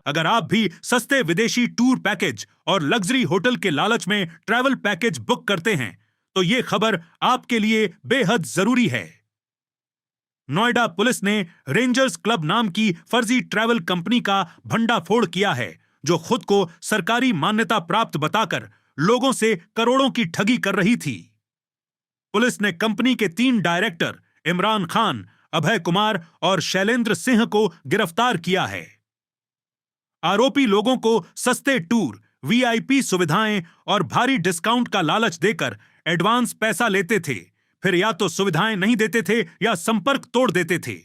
अगर आप भी सस्ते विदेशी टूर पैकेज और लग्जरी होटल के लालच में ट्रैवल पैकेज बुक करते हैं तो ये खबर आपके लिए बेहद जरूरी है। नोएडा पुलिस ने रेंजर्स क्लब नाम की फर्जी ट्रैवल कंपनी का भंडाफोड़ किया है, जो खुद को सरकारी मान्यता प्राप्त बताकर लोगों से करोड़ों की ठगी कर रही थी। पुलिस ने कंपनी के 3 डायरेक्टर इमरान खान, अभय कुमार और शैलेंद्र सिंह को गिरफ्तार किया है। आरोपी लोगों को सस्ते टूर, वीआईपी सुविधाएं और भारी डिस्काउंट का लालच देकर एडवांस पैसा लेते थे, फिर या तो सुविधाएं नहीं देते थे या संपर्क तोड़ देते थे।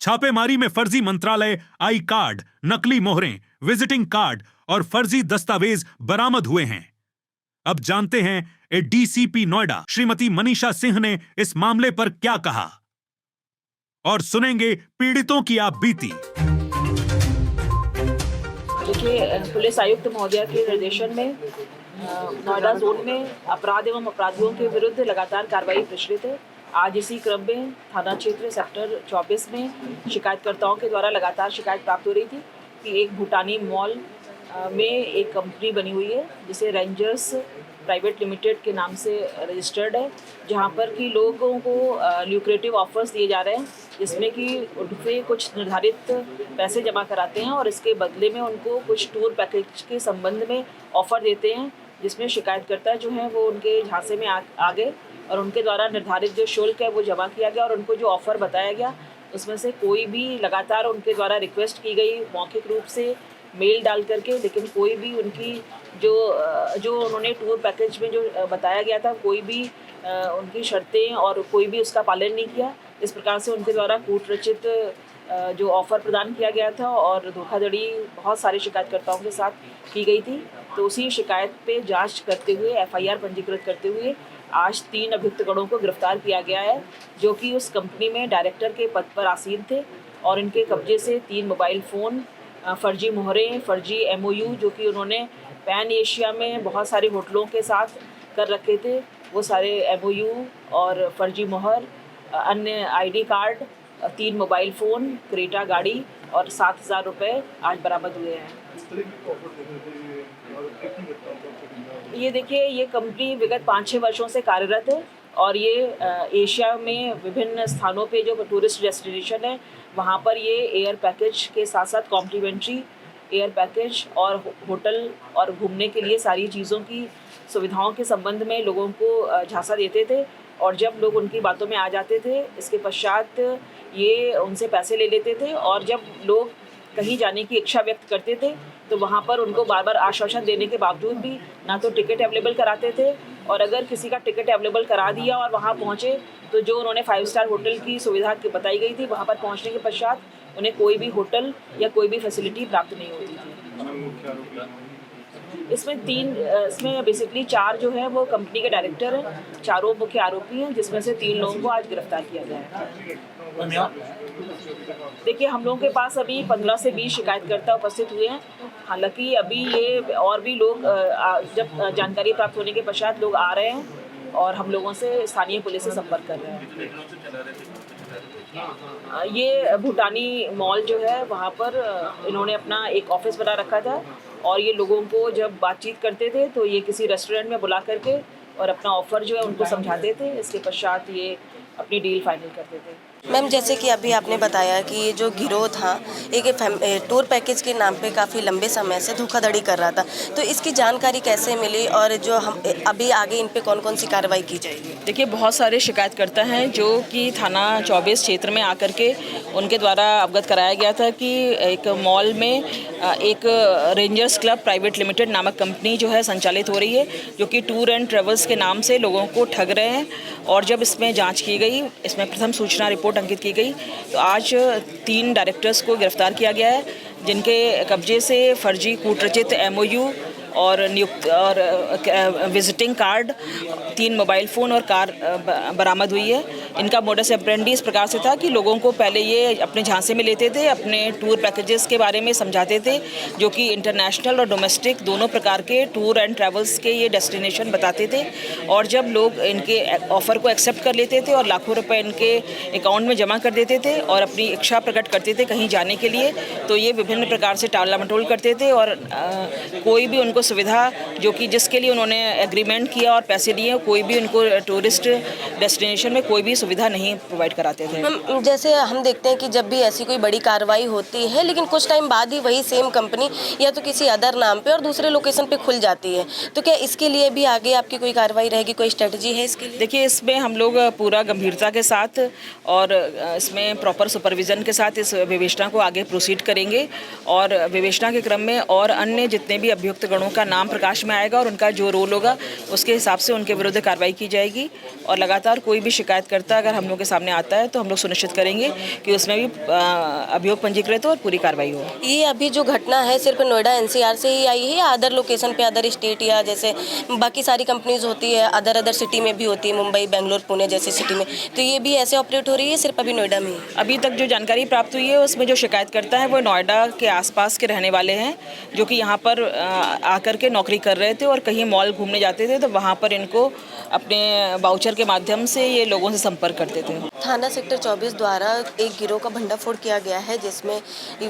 छापेमारी में फर्जी मंत्रालय आई कार्ड, नकली मोहरें, विजिटिंग कार्ड और फर्जी दस्तावेज बरामद हुए हैं। अब जानते हैं डीसीपी नोएडा श्रीमती मनीषा सिंह ने इस मामले पर क्या कहा, और सुनेंगे पीड़ितों की आप बीती। देखिए, पुलिस आयुक्त महोदया के निर्देशन में नोएडा जोन में अपराध एवं अपराधियों के विरुद्ध लगातार कार्रवाई प्रचलित है। आज इसी क्रम में थाना क्षेत्र सेक्टर 24 में शिकायतकर्ताओं के द्वारा लगातार शिकायत प्राप्त हो रही थी कि एक भूटानी मॉल में एक कंपनी बनी हुई है जिसे रेंजर्स प्राइवेट लिमिटेड के नाम से रजिस्टर्ड है, जहां पर कि लोगों को ल्यूक्रेटिव ऑफर्स दिए जा रहे हैं, जिसमें कि उनसे कुछ निर्धारित पैसे जमा कराते हैं और इसके बदले में उनको कुछ टूर पैकेज के संबंध में ऑफ़र देते हैं, जिसमें शिकायतकर्ता जो हैं वो उनके झांसे में आ गए और उनके द्वारा निर्धारित जो शुल्क है वो जमा किया गया और उनको जो ऑफ़र बताया गया उसमें से कोई भी लगातार उनके द्वारा रिक्वेस्ट की गई मौखिक रूप से मेल डाल करके, लेकिन कोई भी उनकी जो उन्होंने टूर पैकेज में जो बताया गया था कोई भी उनकी शर्तें और कोई भी उसका पालन नहीं किया। इस प्रकार से उनके द्वारा कूटरचित जो ऑफ़र प्रदान किया गया था और धोखाधड़ी बहुत सारे शिकायतकर्ताओं के साथ की गई थी। तो उसी शिकायत पे जांच करते हुए एफआईआर पंजीकृत करते हुए आज 3 अभियुक्तगणों को गिरफ्तार किया गया है, जो कि उस कंपनी में डायरेक्टर के पद पर आसीन थे और इनके कब्जे से 3 मोबाइल फ़ोन, फर्जी मोहरें, फर्जी एमओयू जो कि उन्होंने पैन एशिया में बहुत सारे होटलों के साथ कर रखे थे, वो सारे एमओयू और फर्जी मोहर, अन्य ID card, 3 mobile phone, Creta गाड़ी और 7,000 रुपये आज बरामद हुए हैं। ये देखिए, ये कंपनी विगत 5-6 वर्षों से कार्यरत है और ये एशिया में विभिन्न स्थानों पे जो टूरिस्ट डेस्टिनेशन है वहाँ पर ये एयर पैकेज के साथ साथ कॉम्प्लीमेंट्री एयर पैकेज और होटल और घूमने के लिए सारी चीज़ों की सुविधाओं के संबंध में लोगों को झांसा देते थे और जब लोग उनकी बातों में आ जाते थे इसके पश्चात ये उनसे पैसे ले लेते थे और जब लोग कहीं जाने की इच्छा व्यक्त करते थे तो वहाँ पर उनको बार बार आश्वासन देने के बावजूद भी ना तो टिकट अवेलेबल कराते थे और अगर किसी का टिकट अवेलेबल करा दिया और वहाँ पहुँचे तो जो उन्होंने 5 स्टार होटल की सुविधा बताई गई थी वहाँ पर पहुँचने के पश्चात उन्हें कोई भी होटल या कोई भी फैसिलिटी प्राप्त नहीं होती थी। इसमें बेसिकली 4 जो है वो कंपनी के डायरेक्टर हैं, चारों मुख्य आरोपी हैं, जिसमें से 3 लोगों को आज गिरफ्तार किया गया है। देखिए, हम लोगों के पास अभी 15 से 20 शिकायतकर्ता उपस्थित हुए हैं। हालांकि अभी ये और भी लोग जब जानकारी प्राप्त होने के पश्चात लोग आ रहे हैं और हम लोगों से स्थानीय पुलिस से संपर्क कर रहे हैं। ये भूटानी मॉल जो है वहाँ पर इन्होंने अपना एक ऑफिस बना रखा था और ये लोगों को जब बातचीत करते थे तो ये किसी रेस्टोरेंट में बुला करके और अपना ऑफ़र जो है उनको समझाते थे, इसके पश्चात ये अपनी डील फाइनल करते थे। मैम, जैसे कि अभी आपने बताया कि ये जो गिरोह था एक टूर पैकेज के नाम पे काफ़ी लंबे समय से धोखाधड़ी कर रहा था, तो इसकी जानकारी कैसे मिली और जो हम अभी आगे इन पे कौन कौन सी कार्रवाई की जाएगी? देखिए, बहुत सारे शिकायतकर्ता हैं जो कि थाना 24 क्षेत्र में आकर के उनके द्वारा अवगत कराया गया था कि एक मॉल में एक रेंजर्स क्लब प्राइवेट लिमिटेड नामक कंपनी जो है संचालित हो रही है, जो कि टूर एंड ट्रेवल्स के नाम से लोगों को ठग रहे हैं। और जब इसमें जांच की गई, इसमें प्रथम सूचना रिपोर्ट अंकित की गई, तो आज 3 डायरेक्टर्स को गिरफ्तार किया गया है, जिनके कब्जे से फर्जी कूटरचित एमओयू और विजिटिंग कार्ड, 3 मोबाइल फ़ोन और कार बरामद हुई है। इनका मोडस ऑपरेंडी इस प्रकार से था कि लोगों को पहले ये अपने झांसे में लेते थे, अपने टूर पैकेजेस के बारे में समझाते थे, जो कि इंटरनेशनल और डोमेस्टिक दोनों प्रकार के टूर एंड ट्रैवल्स के ये डेस्टिनेशन बताते थे। और जब लोग इनके ऑफ़र को एक्सेप्ट कर लेते थे और लाखों रुपए इनके अकाउंट में जमा कर देते थे और अपनी इच्छा प्रकट करते थे कहीं जाने के लिए, तो ये विभिन्न प्रकार से टाला मटोल करते थे और कोई भी उनको सुविधा जो कि जिसके लिए उन्होंने एग्रीमेंट किया और पैसे दिए, कोई भी उनको टूरिस्ट डेस्टिनेशन में कोई भी सुविधा नहीं प्रोवाइड कराते थे। जैसे हम देखते हैं कि जब भी ऐसी कोई बड़ी कार्रवाई होती है, लेकिन कुछ टाइम बाद ही वही सेम कंपनी या तो किसी अदर नाम पे और दूसरे लोकेशन पे खुल जाती है, तो क्या इसके लिए भी आगे आपकी कोई कार्रवाई रहेगी, कोई स्ट्रेटजी है इसके लिए? देखिए, इसमें हम लोग पूरा गंभीरता के साथ और इसमें प्रॉपर सुपरविज़न के साथ इस विवेचना को आगे प्रोसीड करेंगे और विवेचना के क्रम में और अन्य जितने भी अभियुक्त गणों का नाम प्रकाश में आएगा और उनका जो रोल होगा उसके हिसाब से उनके विरुद्ध कार्रवाई की जाएगी। और लगातार कोई भी शिकायतकर्ता अगर हम लोग के सामने आता है तो हम लोग सुनिश्चित करेंगे कि उसमें भी अभियोग पंजीकृत हो और पूरी कार्रवाई हो। ये अभी जो घटना है सिर्फ नोएडा एनसीआर से ही आई है या अदर लोकेशन पे, अदर स्टेट या जैसे बाकी सारी कंपनीज होती है अदर सिटी में भी होती है, मुंबई, बेंगलोर, पुणे जैसे सिटी में, तो ये भी ऐसे ऑपरेट हो रही है सिर्फ अभी नोएडा में? अभी तक जो जानकारी प्राप्त हुई है उसमें जो शिकायतकर्ता हैं वो नोएडा के आसपास के रहने वाले हैं, जो कि यहाँ पर आकर के नौकरी कर रहे थे और कहीं मॉल घूमने जाते थे तो वहाँ पर इनको अपने वाउचर के माध्यम से ये लोगों से संपर्क करते थे। थाना सेक्टर 24 द्वारा एक गिरोह का भंडाफोड़ किया गया है जिसमें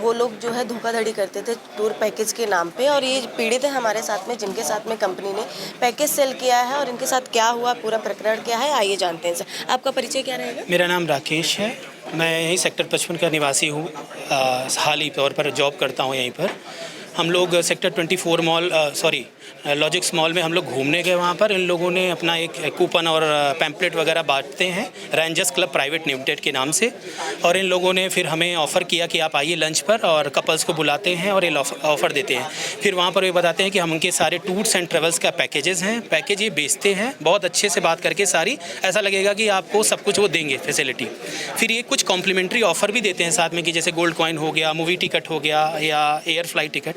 वो लोग जो है धोखाधड़ी करते थे टूर पैकेज के नाम पे, और ये पीड़ित है हमारे साथ में जिनके साथ में कंपनी ने पैकेज सेल किया है और इनके साथ क्या हुआ, पूरा प्रकरण क्या है, आइए जानते हैं सर। आपका परिचय क्या रहेगा? मेरा नाम राकेश है, मैं यहीं सेक्टर 55 का निवासी हूँ, हाल ही तौर पर जॉब करता हूँ यहीं पर। हम लोग सेक्टर 24 मॉल लॉजिक्स मॉल में हम लोग घूमने गए। वहाँ पर इन लोगों ने अपना एक कूपन और पैम्पलेट वगैरह बांटते हैं रेंजर्स क्लब प्राइवेट लिमिटेड के नाम से, और इन लोगों ने फिर हमें ऑफ़र किया कि आप आइए लंच पर, और कपल्स को बुलाते हैं और ये ऑफ़र देते हैं। फिर वहाँ पर ये बताते हैं कि हम उनके सारे टूर्स एंड ट्रेवल्स का पैकेजेस हैं, पैकेज ये बेचते हैं बहुत अच्छे से बात करके सारी, ऐसा लगेगा कि आपको सब कुछ वो देंगे फैसिलिटी। फिर ये कुछ कॉम्प्लीमेंट्री ऑफ़र भी देते हैं साथ में कि जैसे गोल्ड कॉइन हो गया, मूवी टिकट हो गया या एयर फ्लाइट टिकट,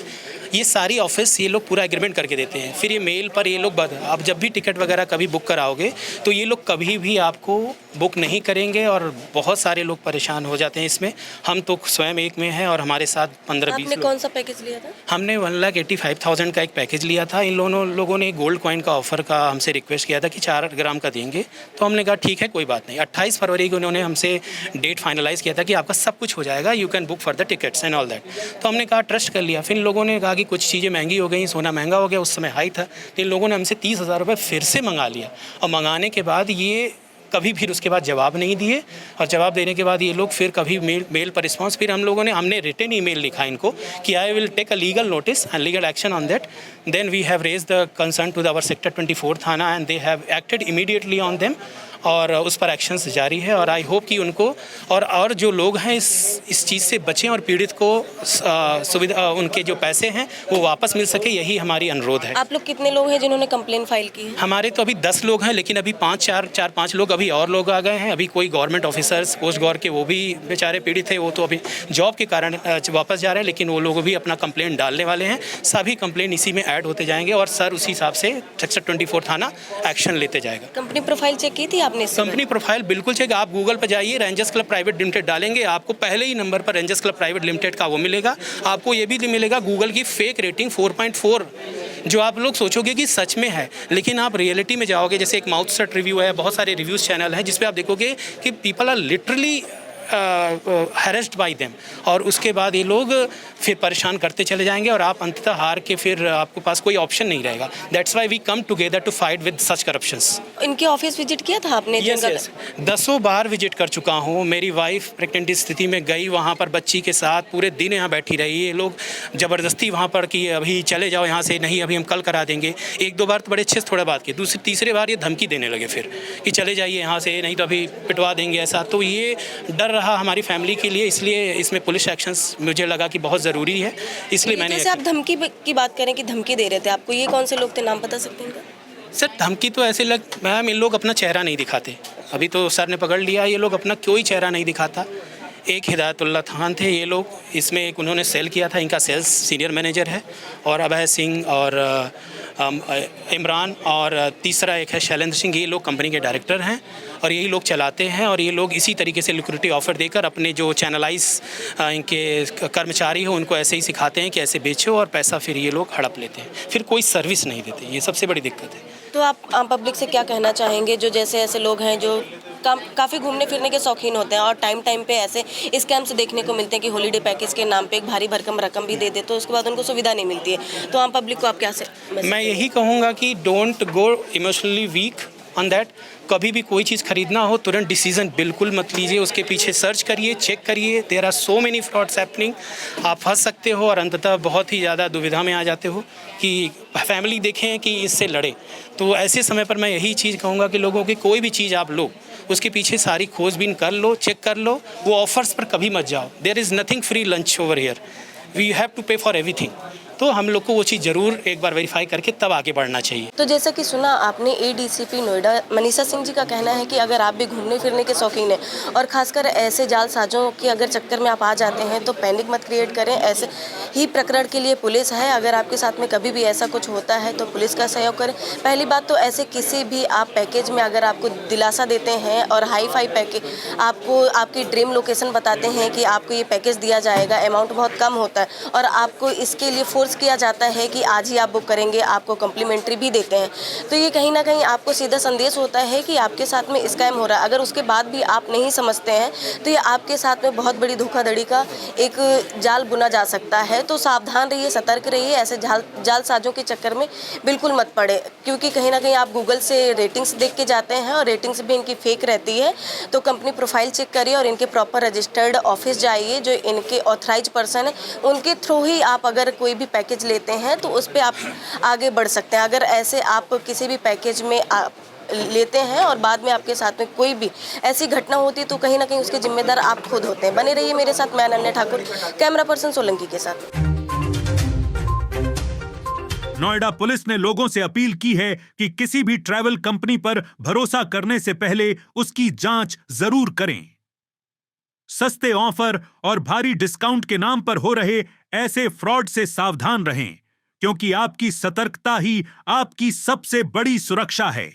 ये सारी ऑफिस ये लोग पूरा एग्रीमेंट करके देते हैं। फिर ये मेल पर ये लोग आप जब भी टिकट वगैरह कभी बुक कराओगे तो ये लोग कभी भी आपको बुक नहीं करेंगे और बहुत सारे लोग परेशान हो जाते हैं इसमें। हम तो स्वयं एक में हैं और हमारे साथ 15-20 आपने कौन सा पैकेज लिया था? हमने 1,85,000 का एक पैकेज लिया था। इन लोगों ने गोल्ड कॉइन का ऑफ़र का हमसे रिक्वेस्ट किया था कि 4 ग्राम का देंगे, तो हमने कहा ठीक है कोई बात नहीं। 28 फरवरी को उन्होंने हमसे डेट फाइनलाइज़ किया था कि आपका सब कुछ हो जाएगा, you can book for the tickets and all that. तो हमने कहा ट्रस्ट कर लिया। फिर इन लोगों ने कहा कि कुछ चीज़ें महंगी हो गई, सोना महंगा हो गया, उस समय हाई था, तो इन लोगों ने हमसे 30,000 रुपये फिर से मंगा लिया। और मंगाने के बाद ये कभी फिर उसके बाद जवाब नहीं दिए, और जवाब देने के बाद ये लोग फिर कभी मेल पर रिस्पांस, फिर हमने रिटन ईमेल लिखा इनको कि I will take a legal notice and legal action on that. Then we have raise the concern to our sector 24 थाना and they have acted immediately on them, और उस पर एक्शंस जारी है। और आई होप कि उनको और जो लोग हैं इस चीज़ से बचें और पीड़ित को सुविधा उनके जो पैसे हैं वो वापस मिल सके, यही हमारी अनुरोध है। आप लोग कितने लोग हैं जिन्होंने कंप्लेन फाइल की है? हमारे तो अभी 10 लोग हैं, लेकिन अभी 5 लोग अभी और लोग आ गए हैं। अभी कोई गवर्नमेंट ऑफिसर्स पोस्ट गौर के वो भी बेचारे पीड़ित थे, वो तो अभी जॉब के कारण वापस जा रहे हैं, लेकिन वो लोग भी अपना कंप्लेंट डालने वाले हैं। सभी कंप्लेंट इसी में ऐड होते जाएंगे और सर उसी हिसाब से सेक्टर 24 थाना एक्शन लेते जाएगा। कंपनी प्रोफाइल चेक की थी आपने? कंपनी प्रोफाइल बिल्कुल चेक, आप गूगल पर जाइए, रेंजर्स क्लब प्राइवेट लिमिटेड डालेंगे, आपको पहले ही नंबर पर रेंजर्स क्लब प्राइवेट लिमिटेड का वो मिलेगा। आपको ये भी मिलेगा गूगल की फेक रेटिंग 4.4, जो आप लोग सोचोगे कि सच में है, लेकिन आप रियलिटी में जाओगे, जैसे एक माउथ सेट रिव्यू है, बहुत सारे रिव्यूज़ चैनल हैं जिस पे आप देखोगे कि people are literally harassed by them, और उसके बाद ये लोग फिर परेशान करते चले जाएंगे और आप अंततः हार के फिर आपके पास कोई ऑप्शन नहीं रहेगा। That's why we come together to fight with such corruptions. इनके ऑफिस विजिट किया था आपने? यस, 10 बार विजिट कर चुका हूँ। मेरी वाइफ प्रेग्नेंट स्थिति में गई वहाँ पर बच्ची के साथ, पूरे दिन यहाँ बैठी रही। ये लोग ज़बरदस्ती वहाँ पर कि अभी चले जाओ यहाँ से, नहीं अभी हम कल करा देंगे। 1-2 बार तो बड़े अच्छे से थोड़ा बात की, तीसरे बार ये धमकी देने लगे फिर कि चले जाइए यहाँ से, नहीं तो अभी पिटवा देंगे ऐसा। तो ये डर रहा हमारी फैमिली के लिए, इसलिए इसमें पुलिस एक्शंस मुझे लगा कि बहुत ज़रूरी है, इसलिए मैंने। जैसे आप धमकी की बात करें कि धमकी दे रहे थे आपको, ये कौन से लोग थे, नाम बता सकते हैं? सर धमकी तो ऐसे मैम इन लोग अपना चेहरा नहीं दिखाते। अभी तो सर ने पकड़ लिया, ये लोग अपना कोई चेहरा नहीं दिखाता। एक हिदायतुल्लाह खान थे ये लोग, इसमें एक उन्होंने सेल किया था, इनका सेल्स सीनियर मैनेजर है, और अभय सिंह और इमरान, और तीसरा एक है शैलेंद्र सिंह, ये लोग कंपनी के डायरेक्टर हैं और यही लोग चलाते हैं। और ये लोग इसी तरीके से लिक्विडिटी ऑफर देकर अपने जो चैनलाइज इनके कर्मचारी हो उनको ऐसे ही सिखाते हैं कि ऐसे बेचो, और पैसा फिर ये लोग हड़प लेते हैं, फिर कोई सर्विस नहीं देते। ये सबसे बड़ी दिक्कत है। तो आप आम पब्लिक से क्या कहना चाहेंगे जो जैसे ऐसे लोग हैं जो काफ़ी घूमने फिरने के शौकीन होते हैं और टाइम टाइम पे ऐसे स्कैम्स देखने को मिलते हैं कि हॉलीडे पैकेज के नाम पे एक भारी भरकम रकम भी दे दे तो उसके बाद उनको सुविधा नहीं मिलती है, तो आम पब्लिक को आप क्या मैं यही कहूँगा कि don't go emotionally weak on that. कभी भी कोई चीज़ खरीदना हो तुरंत डिसीजन बिल्कुल मत लीजिए, उसके पीछे सर्च करिए, चेक करिए। There are so many frauds happening. आप फंस सकते हो और अंततः बहुत ही ज़्यादा दुविधा में आ जाते हो कि फैमिली देखें कि इससे लड़े। तो ऐसे समय पर मैं यही चीज़ कहूँगा कि लोगों की कोई भी चीज़ आप लो उसके पीछे सारी खोजबीन कर लो, चेक कर लो, वो ऑफर्स पर कभी मत जाओ। There is nothing free lunch over here, we have to pay for everything. तो हम लोग को वो चीज़ ज़रूर एक बार वेरीफाई करके तब आगे बढ़ना चाहिए। तो जैसा कि सुना आपने एडीसीपी नोएडा मनीषा सिंह जी का कहना है कि अगर आप भी घूमने फिरने के शौकीन हैं और खासकर ऐसे जालसाजों के अगर चक्कर में आप आ जाते हैं तो पैनिक मत क्रिएट करें। ऐसे ही प्रकरण के लिए पुलिस है, अगर आपके साथ में कभी भी ऐसा कुछ होता है तो पुलिस का सहयोग करें। पहली बात तो ऐसे किसी भी आप पैकेज में अगर आपको दिलासा देते हैं और हाई फाई पैकेज आपको आपकी ड्रीम लोकेशन बताते हैं कि आपको ये पैकेज दिया जाएगा, अमाउंट बहुत कम होता है और आपको इसके लिए फोर्स किया जाता है कि आज ही आप बुक करेंगे, आपको कम्प्लीमेंट्री भी देते हैं, तो ये कहीं ना कहीं आपको सीधा संदेश होता है कि आपके साथ में स्कैम हो रहा है। अगर उसके बाद भी आप नहीं समझते हैं तो ये आपके साथ में बहुत बड़ी धोखाधड़ी का एक जाल बुना जा सकता है। तो सावधान रहिए, सतर्क रहिए, ऐसे जालसाजों के चक्कर में बिल्कुल मत पड़े, क्योंकि कहीं ना कहीं आप गूगल से रेटिंग्स देख के जाते हैं और रेटिंग्स भी इनकी फेक रहती है। तो कंपनी प्रोफाइल चेक करिए और इनके प्रॉपर रजिस्टर्ड ऑफिस जाइए, जो इनके ऑथराइज पर्सन है उनके थ्रू ही आप अगर कोई भी पैकेज लेते हैं तो उस पर आप आगे बढ़ सकते हैं। अगर ऐसे आप किसी भी पैकेज में लेते हैं और बाद में आपके साथ में कोई भी ऐसी घटना होती है तो कहीं ना कहीं उसके जिम्मेदार आप खुद होते हैं। बने रहिए मेरे साथ, मैं अनन्या ठाकुर, कैमरा पर्सन सोलंकी के साथ। नोएडा पुलिस ने लोगों से अपील की है कि किसी भी ट्रैवल कंपनी पर भरोसा करने से पहले उसकी जांच जरूर करें। सस्ते ऑफर और भारी डिस्काउंट के नाम पर हो रहे ऐसे फ्रॉड से सावधान रहें, क्योंकि आपकी सतर्कता ही आपकी सबसे बड़ी सुरक्षा है।